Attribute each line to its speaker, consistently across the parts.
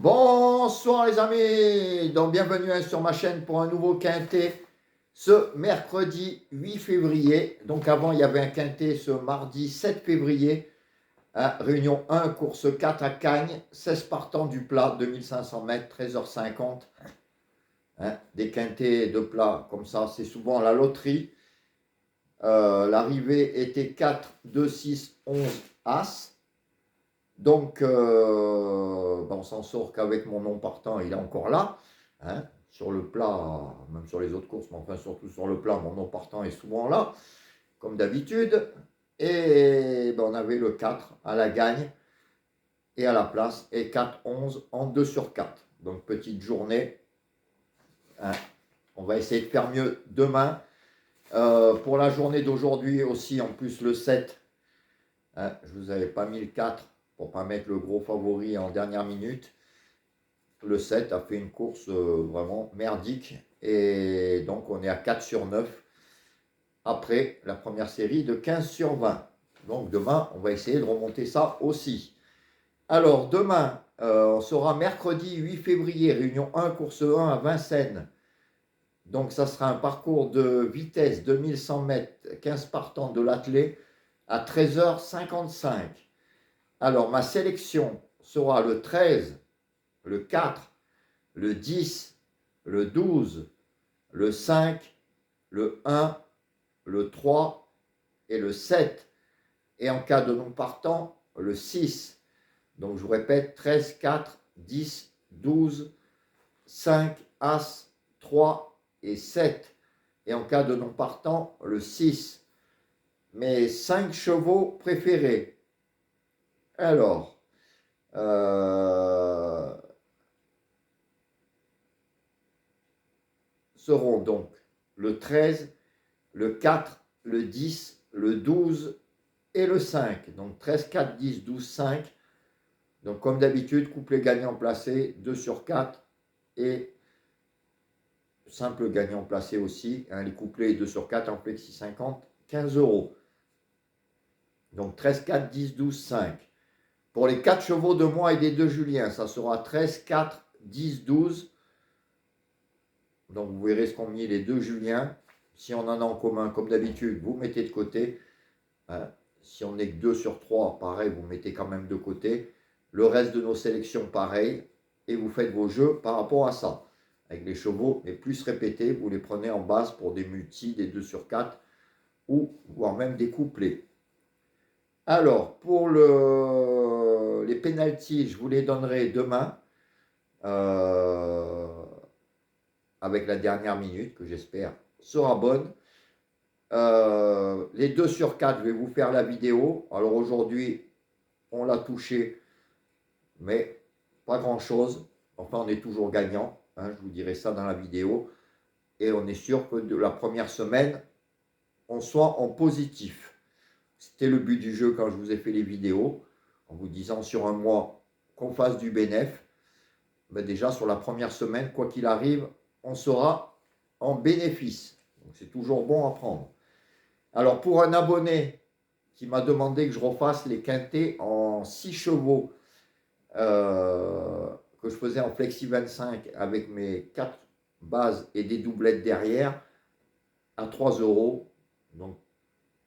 Speaker 1: Bonsoir les amis, donc bienvenue sur ma chaîne pour un nouveau quintet ce mercredi 8 février. Donc avant il y avait un quintet ce mardi 7 février, réunion 1, course 4 à Cagnes, 16 partants du plat, 2500 mètres, 13h50. Des quintets de plat comme ça, c'est souvent la loterie. L'arrivée était 4, 2, 6, 11, As. Donc, on s'en sort qu'avec mon nom partant, il est encore là. Sur le plat, même sur les autres courses, mais enfin surtout sur le plat, mon nom partant est souvent là, comme d'habitude. Et on avait le 4 à la gagne et à la place, et 4, 11 en 2 sur 4. Donc, petite journée. On va essayer de faire mieux demain. Pour la journée d'aujourd'hui aussi, en plus le 7, je ne vous avais pas mis le 4 pour ne pas mettre le gros favori en dernière minute. Le 7 a fait une course vraiment merdique et donc on est à 4 sur 9 après la première série de 15 sur 20. Donc demain, on va essayer de remonter ça aussi. Alors demain, on sera mercredi 8 février, réunion 1, course 1 à Vincennes. Donc ça sera un parcours de vitesse 2100 mètres, 15 partants de l'attelé à 13h55. Alors ma sélection sera le 13, le 4, le 10, le 12, le 5, le 1, le 3 et le 7. Et en cas de non partant, le 6. Donc je vous répète, 13, 4, 10, 12, 5, As, 3 et 7. Et en cas de non partant, le 6. Mes 5 chevaux préférés. Alors, seront donc le 13, le 4, le 10, le 12 et le 5. Donc 13, 4, 10, 12, 5. Donc comme d'habitude, couplet gagnant placé, 2 sur 4 et simple gagnant placé aussi. Les couplets 2 sur 4 en flexi 50, 15 euros. Donc 13, 4, 10, 12, 5. Pour les 4 chevaux de moi et des 2 Julien, ça sera 13, 4, 10, 12. Donc vous verrez ce qu'ont mis les 2 Julien. Si on en a en commun, comme d'habitude, vous mettez de côté. Si on n'est que 2 sur 3, pareil, vous mettez quand même de côté. Le reste de nos sélections, pareil. Et vous faites vos jeux par rapport à ça. Avec les chevaux les plus répétés, vous les prenez en base pour des multis, des 2 sur 4, ou voire même des couplets. Alors, pour les pénaltys, je vous les donnerai demain. Avec la dernière minute, que j'espère sera bonne. Les 2 sur 4, je vais vous faire la vidéo. Alors aujourd'hui, on l'a touché, mais pas grand-chose. Enfin, on est toujours gagnant. Je vous dirai ça dans la vidéo. Et on est sûr que de la première semaine, on soit en positif. C'était le but du jeu quand je vous ai fait les vidéos, en vous disant sur un mois qu'on fasse du bénéf. Ben déjà, sur la première semaine, quoi qu'il arrive, on sera en bénéfice. Donc c'est toujours bon à prendre. Alors pour un abonné qui m'a demandé que je refasse les quintets en 6 chevaux que je faisais en Flexi 25 avec mes 4 bases et des doublettes derrière à 3 euros. Donc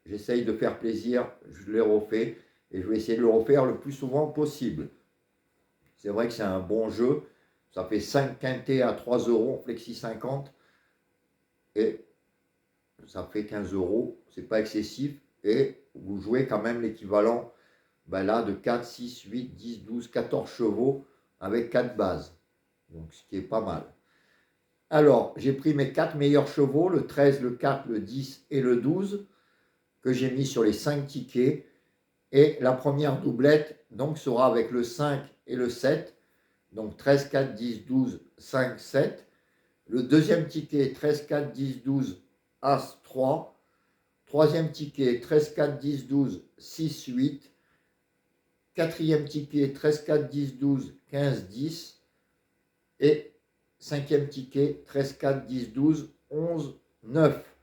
Speaker 1: j'essaye de faire plaisir, je l'ai refait et je vais essayer de le refaire le plus souvent possible. C'est vrai que c'est un bon jeu. Ça fait 5 quintets à 3 euros en Flexi 50 et ça fait 15 euros. C'est pas excessif et vous jouez quand même l'équivalent là de 4, 6, 8, 10, 12, 14 chevaux avec 4 bases. Donc ce qui est pas mal. Alors j'ai pris mes 4 meilleurs chevaux, le 13, le 4, le 10 et le 12 que j'ai mis sur les 5 tickets. Et la première doublette donc sera avec le 5 et le 7. Donc 13, 4, 10, 12, 5, 7. Le deuxième ticket, 13, 4, 10, 12, As, 3. Troisième ticket, 13, 4, 10, 12, 6, 8. Quatrième ticket, 13, 4, 10, 12, 15, 10. Et cinquième ticket, 13, 4, 10, 12, 11, 9.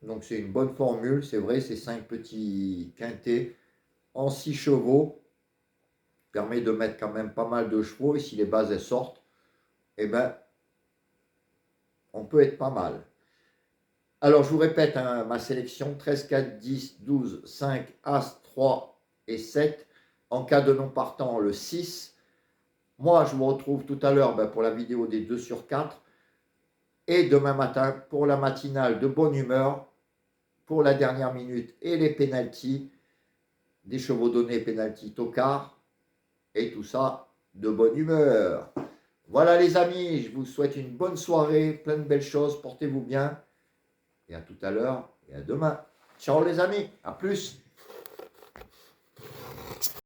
Speaker 1: Donc c'est une bonne formule, c'est vrai, c'est 5 petits quintés en 6 chevaux. permet de mettre quand même pas mal de chevaux, et si les bases elles sortent, eh ben, on peut être pas mal. Alors, je vous répète, hein, ma sélection, 13, 4, 10, 12, 5, As, 3 et 7. En cas de non partant, le 6. Moi, je vous retrouve tout à l'heure pour la vidéo des 2 sur 4. Et demain matin, pour la matinale de bonne humeur, pour la dernière minute et les pénaltys, des chevaux donnés, pénalty, tocard, et tout ça de bonne humeur. Voilà les amis, je vous souhaite une bonne soirée, plein de belles choses, portez-vous bien, et à tout à l'heure, et à demain. Ciao les amis, à plus.